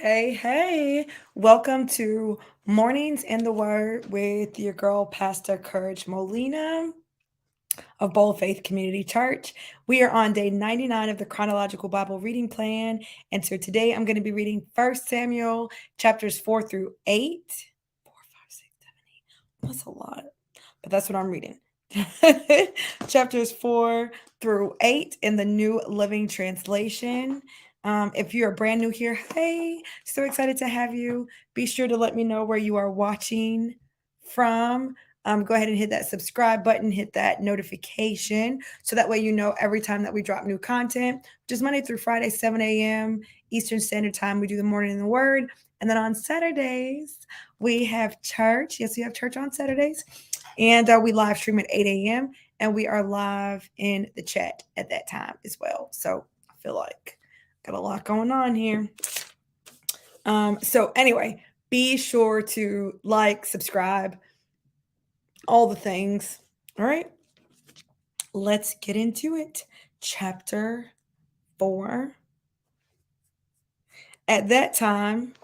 Hey, hey, welcome to Mornings in the Word with your girl, Pastor Courage Molina of Bold Faith Community Church. We are on day 99 of the chronological Bible reading plan. And so today I'm going to be reading First Samuel chapters 4 through 8. 4, 5, 6, 7, 8. That's a lot, but that's what I'm reading. Chapters 4 through 8 in the New Living Translation. If you're brand new here, hey, so excited to have you. Be sure to let me know where you are watching from. Go ahead and hit that subscribe button, hit that notification, so that way you know every time that we drop new content, which is Monday through Friday, 7 a.m. Eastern Standard Time. We do the morning in the Word. And then on Saturdays, we have church. Yes, we have church on Saturdays. And we live stream at 8 a.m. And we are live in the chat at that time as well. So I feel like got a lot going on here. So anyway, be sure to like, subscribe, all the things. All right, let's get into it. Chapter 4. At that time,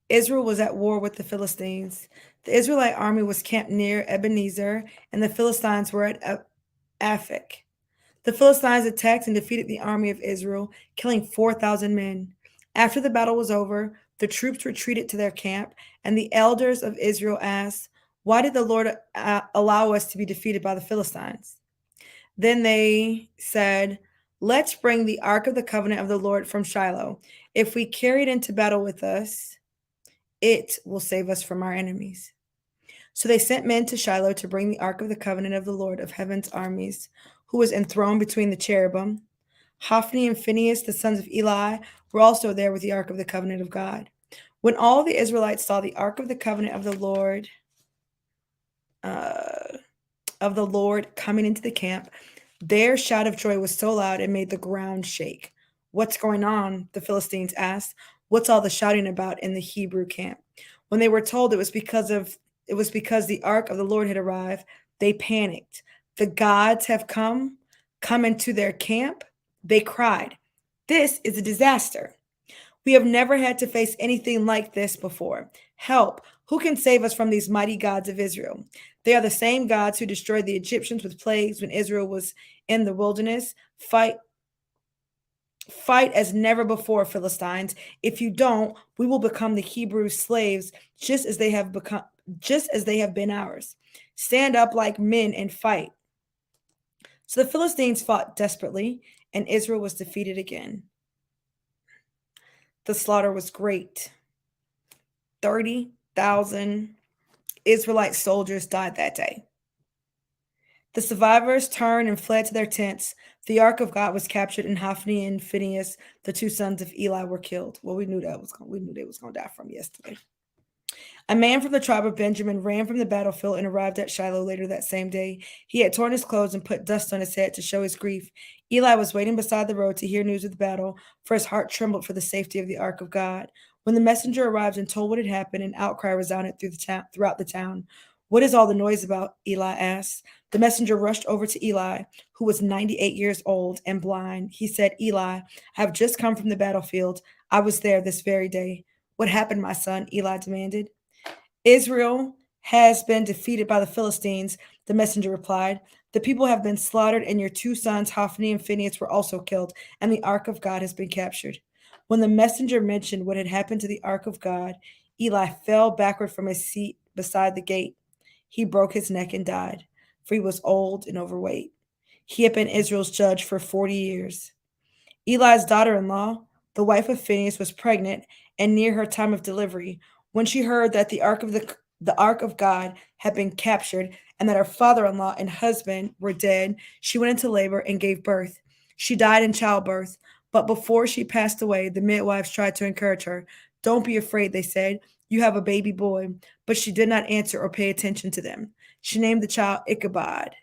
Israel was at war with the Philistines. The Israelite army was camped near Ebenezer, and the Philistines were at Aphek. The Philistines attacked and defeated the army of Israel, killing 4,000 men. After the battle was over, the troops retreated to their camp, and the elders of Israel asked, "Why did the Lord allow us to be defeated by the Philistines?" Then they said, "Let's bring the ark of the covenant of the Lord from Shiloh. If we carry it into battle with us, it will save us from our enemies." So they sent men to Shiloh to bring the ark of the covenant of the Lord of heaven's armies, who was enthroned between the cherubim. Hophni and Phinehas, the sons of Eli, were also there with the ark of the covenant of God. When all the Israelites saw the ark of the covenant uh, of the Lord coming into the camp, their shout of joy was so loud it made the ground shake. "What's going on?" the Philistines asked. "What's all the shouting about in the Hebrew camp?" When they were told it was because the ark of the Lord had arrived, they panicked. "The gods have come into their camp," they cried. "This is a disaster. We have never had to face anything like this before. Help! Who can save us from these mighty gods of Israel?" They are the same gods who destroyed the Egyptians with plagues when Israel was in the wilderness. Fight as never before, Philistines. If you don't, we will become the Hebrew slaves just as they have been ours. Stand up like men and fight. So the Philistines fought desperately, and Israel was defeated again. The slaughter was great. 30,000 Israelite soldiers died that day. The survivors turned and fled to their tents. The ark of God was captured, and Hophni and Phinehas, the two sons of Eli, were killed. Well, we knew they was going to die from yesterday. A man from the tribe of Benjamin ran from the battlefield and arrived at Shiloh later that same day. He had torn his clothes and put dust on his head to show his grief. Eli was waiting beside the road to hear news of the battle, for his heart trembled for the safety of the ark of God. When the messenger arrived and told what had happened, an outcry resounded throughout the town. "What is all the noise about?" Eli asked. The messenger rushed over to Eli, who was 98 years old and blind. He said, "Eli, I have just come from the battlefield. I was there this very day." "What happened, my son?" Eli demanded. "Israel has been defeated by the Philistines," the messenger replied. "The people have been slaughtered, and your two sons, Hophni and Phinehas, were also killed, and the ark of God has been captured." When the messenger mentioned what had happened to the ark of God, Eli fell backward from his seat beside the gate. He broke his neck and died, for he was old and overweight. He had been Israel's judge for 40 years. Eli's daughter in law, the wife of Phinehas, was pregnant and near her time of delivery. When she heard that the ark of God had been captured and that her father in law and husband were dead, she went into labor and gave birth. She died in childbirth, but before she passed away, the midwives tried to encourage her. "Don't be afraid," they said. "You have a baby boy." But she did not answer or pay attention to them. She named the child Ichabod,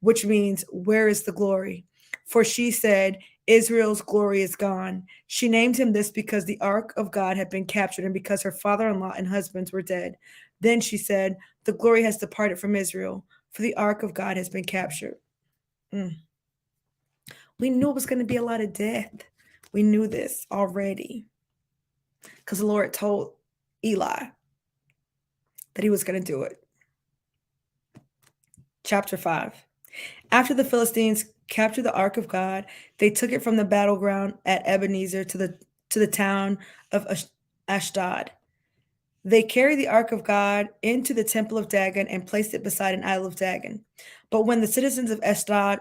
which means "Where is the glory?" For she said, "Israel's glory is gone." She named him this because the ark of God had been captured and because her father in law and husbands were dead. Then she said, "The glory has departed from Israel, for the ark of God has been captured." Mm. We knew it was going to be a lot of death. We knew this already. because the Lord told Eli that he was going to do it. Chapter 5. After the Philistines captured the ark of God, they took it from the battleground at Ebenezer to the town of Ashdod. They carried the ark of God into the temple of Dagon and placed it beside an idol of Dagon. But when the citizens of Ashdod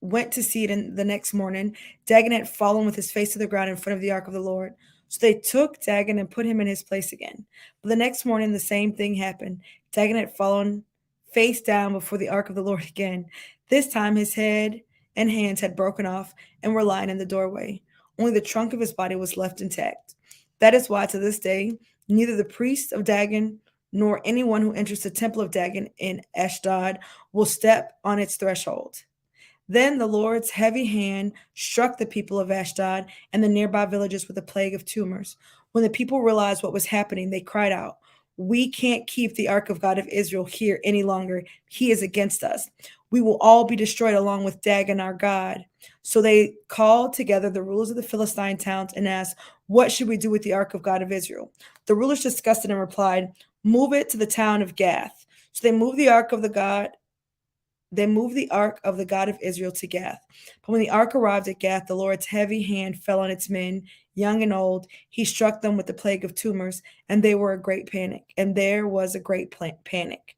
went to see it the next morning, Dagon had fallen with his face to the ground in front of the ark of the Lord. So they took Dagon and put him in his place again. But the next morning, the same thing happened. Dagon had fallen face down before the ark of the Lord again. This time his head and hands had broken off and were lying in the doorway. Only the trunk of his body was left intact. That is why to this day, neither the priests of Dagon nor anyone who enters the temple of Dagon in Ashdod will step on its threshold. Then the Lord's heavy hand struck the people of Ashdod and the nearby villages with a plague of tumors. When the people realized what was happening, they cried out, "We can't keep the ark of God of Israel here any longer. He is against us. We will all be destroyed along with Dagon, our God." So they called together the rulers of the Philistine towns and asked, "What should we do with the ark of God of Israel?" The rulers discussed it and replied, "Move it to the town of Gath." So they moved the ark of the God of Israel to Gath. But when the ark arrived at Gath, the Lord's heavy hand fell on its men, young and old. He struck them with the plague of tumors, and there was a great panic.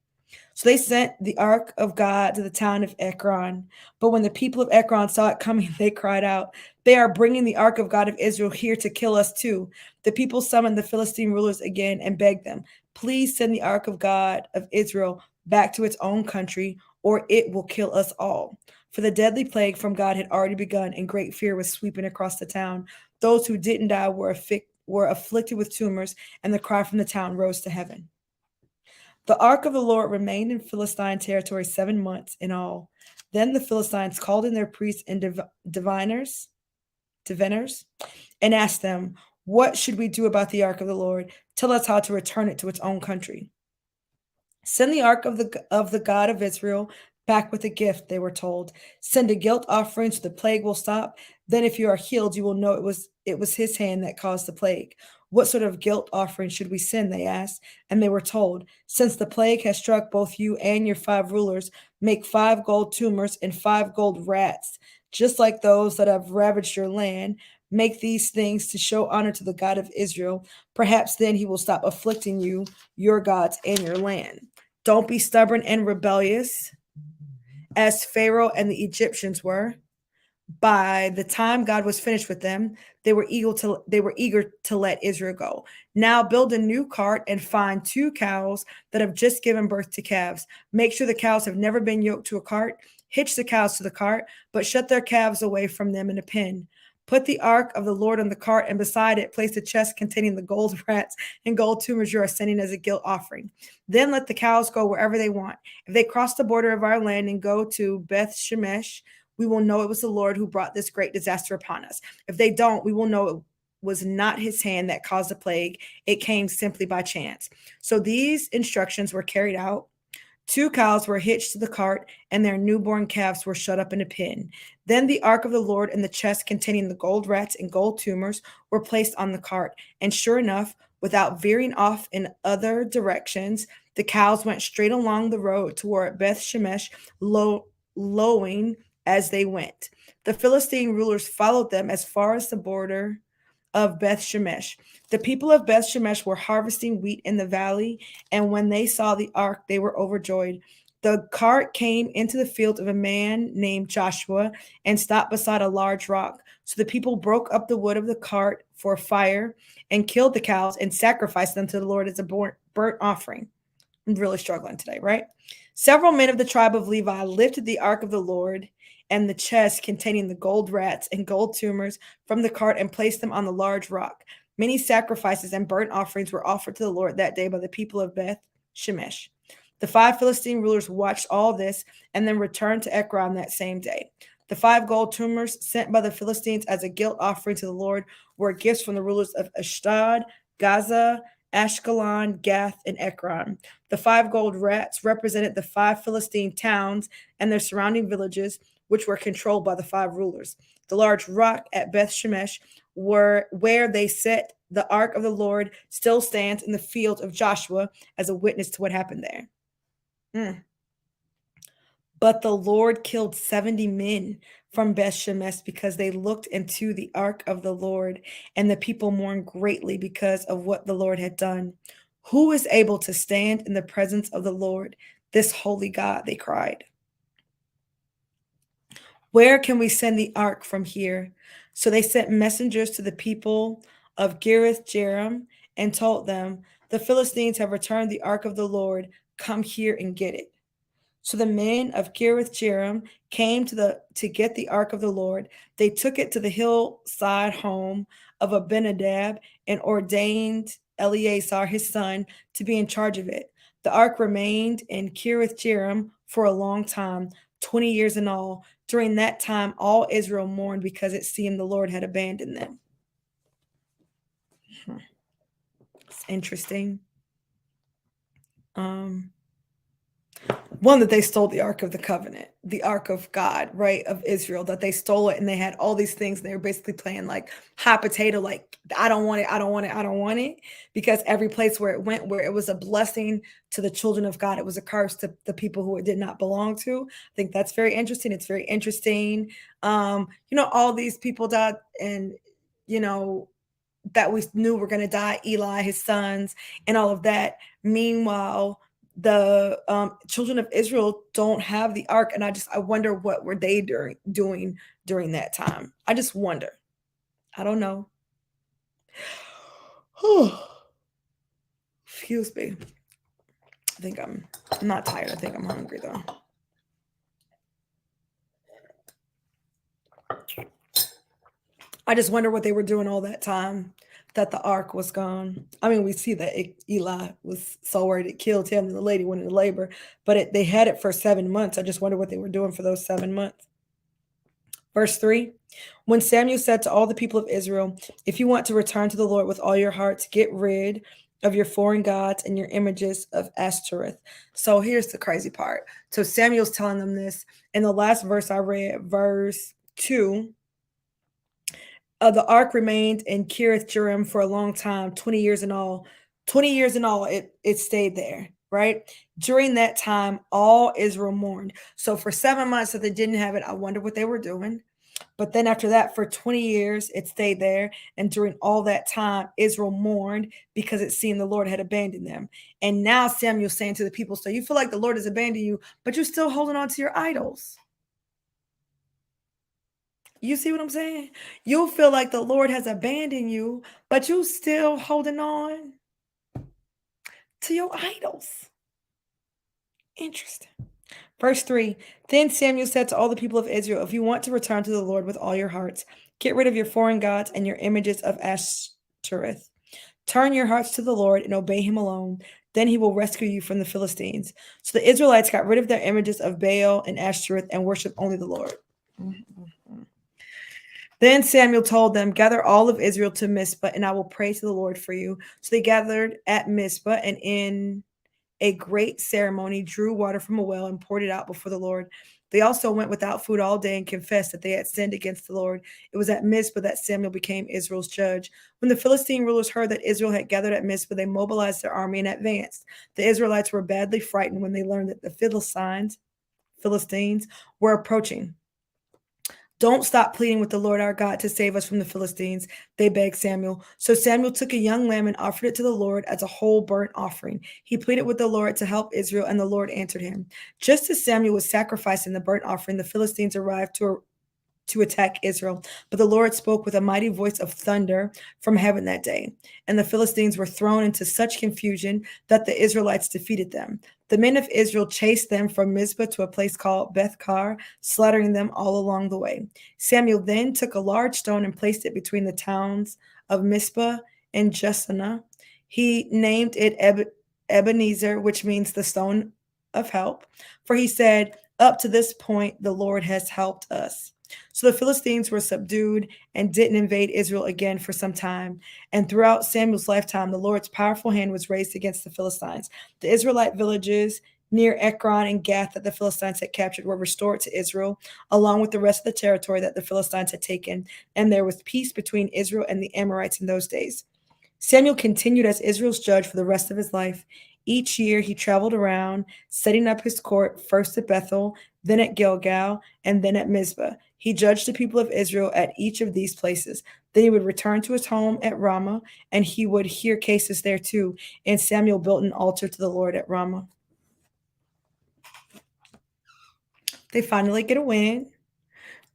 So they sent the ark of God to the town of Ekron. But when the people of Ekron saw it coming, they cried out, "They are bringing the ark of God of Israel here to kill us too." The people summoned the Philistine rulers again and begged them, "Please send the ark of God of Israel back to its own country, or it will kill us all." For the deadly plague from God had already begun, and great fear was sweeping across the town. Those who didn't die were afflicted with tumors, and the cry from the town rose to heaven. The ark of the Lord remained in Philistine territory 7 months in all. Then the Philistines called in their priests and diviners, and asked them, "What should we do about the ark of the Lord? Tell us how to return it to its own country." "Send the ark of the God of Israel back with a gift," they were told. "Send a guilt offering so the plague will stop. Then if you are healed, you will know it was his hand that caused the plague." "What sort of guilt offering should we send?" they asked. And they were told, "Since the plague has struck both you and your 5 rulers, make 5 gold tumors and 5 gold rats, just like those that have ravaged your land. Make these things to show honor to the God of Israel. Perhaps then he will stop afflicting you, your gods, and your land. Don't be stubborn and rebellious as Pharaoh and the Egyptians were." By the time God was finished with them, they were eager to let Israel go. "Now build a new cart and find 2 cows that have just given birth to calves. Make sure the cows have never been yoked to a cart. Hitch the cows to the cart, but shut their calves away from them in a pen. Put the ark of the Lord on the cart, and beside it place the chest containing the gold rats and gold tumors you are sending as a guilt offering. Then let the cows go wherever they want. If they cross the border of our land and go to Beth Shemesh, we will know it was the Lord who brought this great disaster upon us. If they don't, we will know it was not his hand that caused the plague. It came simply by chance." So these instructions were carried out. 2 cows were hitched to the cart, and their newborn calves were shut up in a pen. Then the ark of the Lord and the chest containing the gold rats and gold tumors were placed on the cart. And sure enough, without veering off in other directions, the cows went straight along the road toward Beth Shemesh, lowing as they went. The Philistine rulers followed them as far as the border of Beth Shemesh. The people of Beth Shemesh were harvesting wheat in the valley, and when they saw the ark, they were overjoyed. The cart came into the field of a man named Joshua and stopped beside a large rock. So the people broke up the wood of the cart for a fire and killed the cows and sacrificed them to the Lord as a burnt offering. I'm really struggling today, right? Several men of the tribe of Levi lifted the ark of the Lord and the chest containing the gold rats and gold tumors from the cart and placed them on the large rock. Many sacrifices and burnt offerings were offered to the Lord that day by the people of Beth Shemesh. The 5 Philistine rulers watched all this and then returned to Ekron that same day. The 5 gold tumors sent by the Philistines as a guilt offering to the Lord were gifts from the rulers of Ashdod, Gaza, Ashkelon, Gath, and Ekron. The 5 gold rats represented the 5 Philistine towns and their surrounding villages, which were controlled by the 5 rulers. The large rock at Beth Shemesh where they set the ark of the Lord still stands in the field of Joshua as a witness to what happened there. But the Lord killed 70 men from Beth Shemesh because they looked into the ark of the Lord, and the people mourned greatly because of what the Lord had done. Who is able to stand in the presence of the Lord, this holy God? They cried. Where can we send the ark from here? So they sent messengers to the people of Kirith Jearim and told them, the Philistines have returned the ark of the Lord. Come here and get it. So the men of Kirith Jearim came to get the ark of the Lord. They took it to the hillside home of Abinadab and ordained Eleazar his son to be in charge of it. The ark remained in Kirith Jearim for a long time, 20 years in all. During that time, all Israel mourned because it seemed the Lord had abandoned them. It's interesting. One, that they stole the Ark of the Covenant, the Ark of God, right, of Israel, that they stole it and they had all these things. And they were basically playing like hot potato, like, I don't want it, I don't want it, I don't want it. Because every place where it went, where it was a blessing to the children of God, it was a curse to the people who it did not belong to. I think that's very interesting. It's very interesting. All these people died, and, that we knew were going to die, Eli, his sons, and all of that. Meanwhile, the children of Israel don't have the ark, and I wonder what were they doing during that time. I just wonder. I don't know. Excuse me. I think I'm not tired. I think I'm hungry though. I just wonder what they were doing all that time that the ark was gone. I mean, we see that Eli was so worried it killed him and the lady went into labor, but they had it for 7 months. I just wonder what they were doing for those 7 months. Verse 3, when Samuel said to all the people of Israel, if you want to return to the Lord with all your hearts, get rid of your foreign gods and your images of Ashtoreth. So here's the crazy part. So Samuel's telling them this. In the last verse I read, verse 2, the ark remained in Kirith Jearim for a long time, 20 years in all. 20 years in all, it stayed there, right? During that time, all Israel mourned. So for 7 months that they didn't have it, I wonder what they were doing. But then after that, for 20 years, it stayed there. And during all that time, Israel mourned because it seemed the Lord had abandoned them. And now Samuel's saying to the people, so you feel like the Lord has abandoned you, but you're still holding on to your idols. You see what I'm saying? You'll feel like the Lord has abandoned you, but you still holding on to your idols. Interesting. Verse 3, then Samuel said to all the people of Israel, if you want to return to the Lord with all your hearts, get rid of your foreign gods and your images of Ashtoreth. Turn your hearts to the Lord and obey him alone. Then he will rescue you from the Philistines. So the Israelites got rid of their images of Baal and Ashtoreth and worshiped only the Lord. Then Samuel told them, gather all of Israel to Mizpah, and I will pray to the Lord for you. So they gathered at Mizpah, and in a great ceremony drew water from a well and poured it out before the Lord. They also went without food all day and confessed that they had sinned against the Lord. It was at Mizpah that Samuel became Israel's judge. When the Philistine rulers heard that Israel had gathered at Mizpah, they mobilized their army and advanced. The Israelites were badly frightened when they learned that the Philistines were approaching. Don't stop pleading with the Lord our God to save us from the Philistines, they begged Samuel. So Samuel took a young lamb and offered it to the Lord as a whole burnt offering. He pleaded with the Lord to help Israel, and the Lord answered him. Just as Samuel was sacrificing the burnt offering, the Philistines arrived to attack Israel. But the Lord spoke with a mighty voice of thunder from heaven that day, and the Philistines were thrown into such confusion that the Israelites defeated them. The men of Israel chased them from Mizpah to a place called Beth-kar, slaughtering them all along the way. Samuel then took a large stone and placed it between the towns of Mizpah and Jeshanah. He named it Ebenezer, which means the stone of help, for he said, up to this point, the Lord has helped us. So the Philistines were subdued and didn't invade Israel again for some time. And throughout Samuel's lifetime, the Lord's powerful hand was raised against the Philistines. The Israelite villages near Ekron and Gath that the Philistines had captured were restored to Israel, along with the rest of the territory that the Philistines had taken. And there was peace between Israel and the Amorites in those days. Samuel continued as Israel's judge for the rest of his life. Each year he traveled around, setting up his court first at Bethel, then at Gilgal, and then at Mizpah. He judged the people of Israel at each of these places. Then he would return to his home at Ramah, and he would hear cases there too. And Samuel built an altar to the Lord at Ramah. They finally get a win.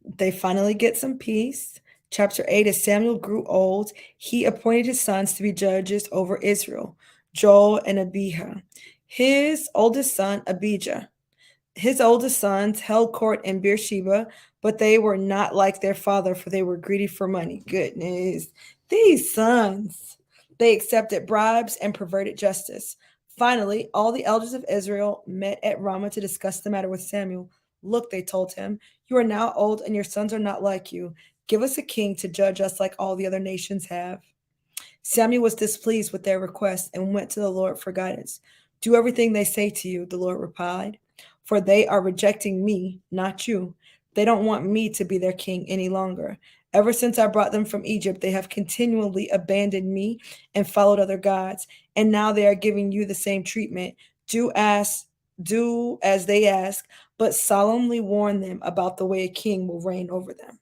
They finally get some peace. Chapter 8, as Samuel grew old, he appointed his sons to be judges over Israel, Joel and Abijah. His oldest son, Abijah. His oldest sons held court in Beersheba, but they were not like their father, for they were greedy for money. Goodness, these sons. They accepted bribes and perverted justice. Finally, all the elders of Israel met at Ramah to discuss the matter with Samuel. Look, they told him, you are now old and your sons are not like you. Give us a king to judge us like all the other nations have. Samuel was displeased with their request and went to the Lord for guidance. Do everything they say to you, the Lord replied, for they are rejecting me, not you. They don't want me to be their king any longer. Ever since I brought them from Egypt, they have continually abandoned me and followed other gods, and now they are giving you the same treatment. Do as they ask, but solemnly warn them about the way a king will reign over them.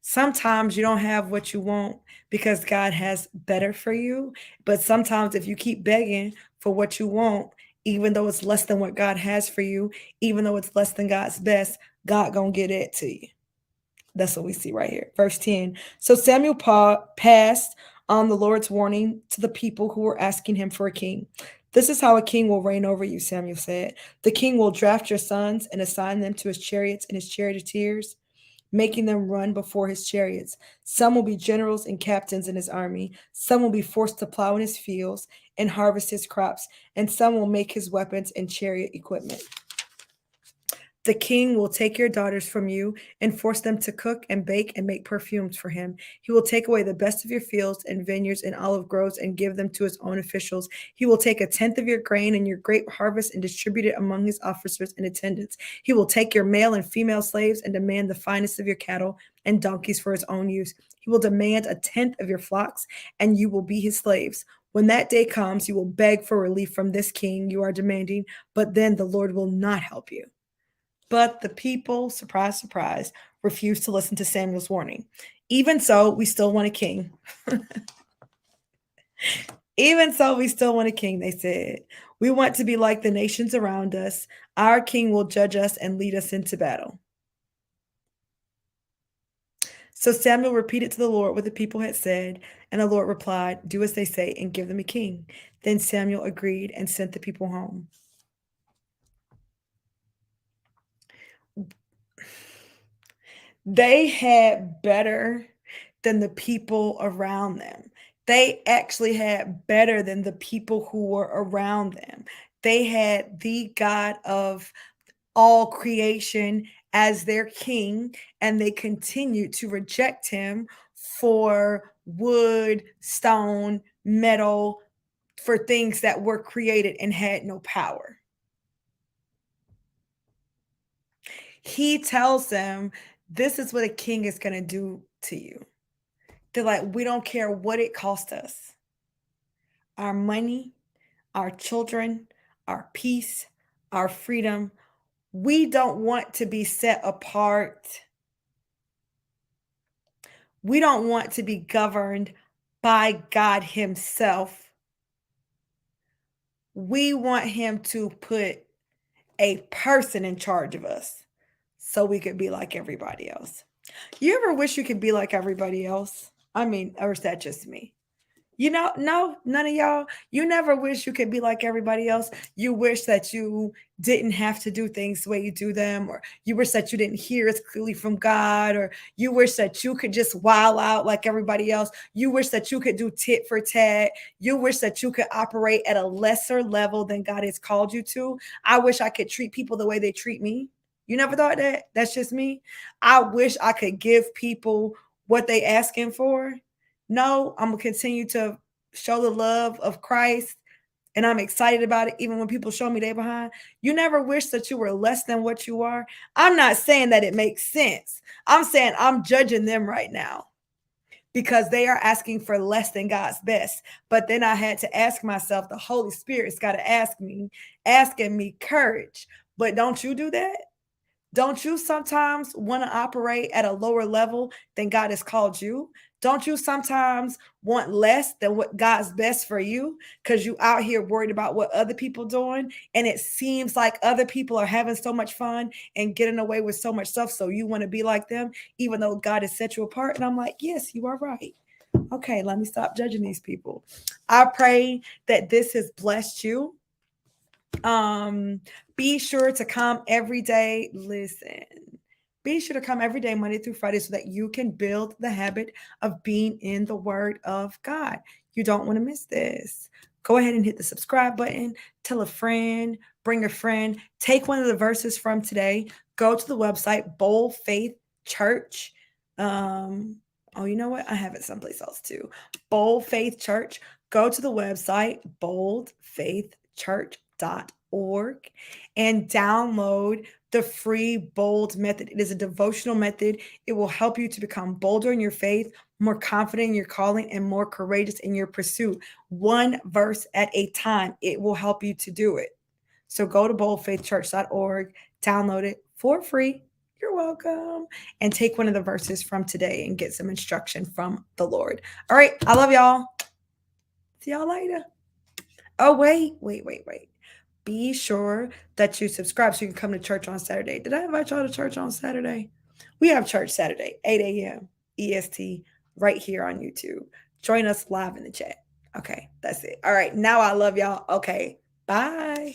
Sometimes you don't have what you want because God has better for you. But sometimes if you keep begging for what you want, even though it's less than what God has for you, even though it's less than God's best, God gonna get it to you. That's what we see right here. Verse 10. So Samuel passed on the Lord's warning to the people who were asking him for a king. This is how a king will reign over you, Samuel said. The king will draft your sons and assign them to his chariots and his charioteers, making them run before his chariots. Some will be generals and captains in his army. Some will be forced to plow in his fields and harvest his crops, and some will make his weapons and chariot equipment. The king will take your daughters from you and force them to cook and bake and make perfumes for him. He will take away the best of your fields and vineyards and olive groves and give them to his own officials. He will take a tenth of your grain and your grape harvest and distribute it among his officers and attendants. He will take your male and female slaves and demand the finest of your cattle and donkeys for his own use. He will demand a tenth of your flocks, and you will be his slaves. When that day comes, you will beg for relief from this king you are demanding, but then the Lord will not help you. But the people, surprise, surprise, refused to listen to Samuel's warning. Even so, we still want a king. Even so, we still want a king, they said. We want to be like the nations around us. Our king will judge us and lead us into battle. So Samuel repeated to the Lord what the people had said, and the Lord replied, do as they say and give them a king. Then Samuel agreed and sent the people home. They had better than the people around them. They actually had better than the people who were around them. They had the God of all creation as their king, and they continued to reject him for wood, stone, metal, for things that were created and had no power. He tells them, this is what a king is going to do to you. They're like, we don't care what it costs us. Our money, our children, our peace, our freedom. We don't want to be set apart. We don't want to be governed by God himself. We want him to put a person in charge of us so we could be like everybody else. You ever wish you could be like everybody else? I mean, or is that just me? You know, no, none of y'all. You never wish you could be like everybody else. You wish that you didn't have to do things the way you do them, or you wish that you didn't hear as clearly from God, or you wish that you could just wild out like everybody else. You wish that you could do tit for tat. You wish that you could operate at a lesser level than God has called you to. I wish I could treat people the way they treat me. You never thought that? That's just me. I wish I could give people what they asking for. No, I'm going to continue to show the love of Christ, and I'm excited about it even when people show me they behind. You never wish that you were less than what you are. I'm not saying that it makes sense. I'm saying I'm judging them right now because they are asking for less than God's best. But then I had to ask myself, the Holy Spirit's got to asking me courage. But don't you do that? Don't you sometimes want to operate at a lower level than God has called you? Don't you sometimes want less than what God's best for you because you out here worried about what other people doing and it seems like other people are having so much fun and getting away with so much stuff, so you want to be like them even though God has set you apart? And I'm like, yes, you are right. Okay, let me stop judging these people. I pray that this has blessed you. Be sure to come every day. Listen, be sure to come every day, Monday through Friday, so that you can build the habit of being in the Word of God. You don't want to miss this. Go ahead and hit the subscribe button. Tell a friend, bring a friend. Take one of the verses from today. Go to the website, Bold Faith Church. Oh, you know what? I have it someplace else too. Bold Faith Church. Go to the website, boldfaithchurch.org, and download the free Bold method. It is a devotional method. It will help you to become bolder in your faith, more confident in your calling, and more courageous in your pursuit. One verse at a time. It will help you to do it. So go to boldfaithchurch.org, download it for free. You're welcome. And take one of the verses from today and get some instruction from the Lord. All right. I love y'all. See y'all later. Oh, wait. Be sure that you subscribe so you can come to church on Saturday. Did I invite y'all to church on Saturday? We have church Saturday, 8 a.m. EST, right here on YouTube. Join us live in the chat. Okay, that's it. All right, now I love y'all. Okay, bye.